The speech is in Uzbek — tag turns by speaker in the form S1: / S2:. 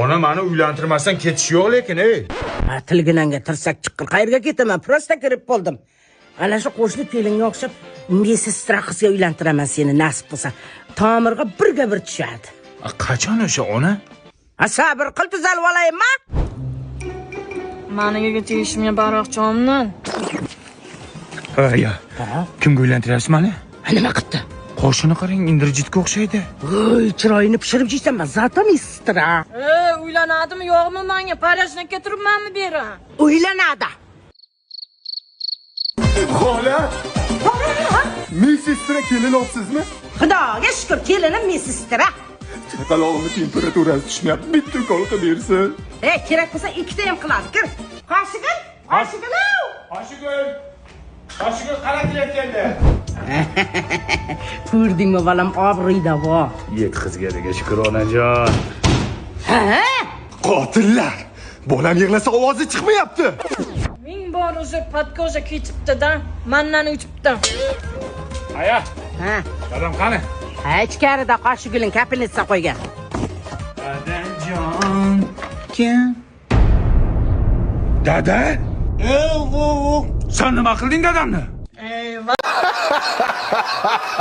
S1: Ona meni uylantirmasdan ketish yo'q lekin, ey.
S2: Tilginanga tirsak chiqqan. Qayerga ketaman? Prosta kirib qoldim. Ana shu qo'shni kelinga o'xshab mesestra qizga uylantiraman seni nasib bo'lsa. Tomirga birga bir tushadi.
S1: Qachon o'sha ona?
S2: Sabr qil, tuzalib olaymi?
S3: Maniga tegishimga baroqchomdan.
S1: Ya. Kimga uylantirasiz meni?
S2: Nima qildi?
S1: Qo'shini qarang, Indrajitga o'xshaydi.
S2: Voy, chiroyini pishirib jiysanman. Zato mesestra.
S3: Uylanadimi yo'qmi menga? Parashnikka turibmanmi beri?
S2: Uylanadi.
S4: Xola! Mesestra kelin olibsizmi?
S2: Xudoga shukr, kelinim mesestra.
S4: Chaqalog'imni temperaturasi tushmayapti. Bitta ukol qilib bersin.
S2: Kerak bo'lsa ikkita ham qiladi. Kir. Qoshig'im.
S1: Qoshig'im qara kelayotganda.
S2: Ko'rdingmi balam, obro'yda bor.
S1: Yek qizga degan shukr onajon.
S4: Qotillar! Bolam yig'lasa ovozi chiqmayapti.
S3: Ming bor uzr podkoza ketibdi-da. Mannani uchibdi.
S1: Aya. Dadam qani?
S2: Ichkarida qoshig'ing kapelnitsa qo'ygan.
S1: Dadajon. Kim? Dada? Sen nima qilding dadamni?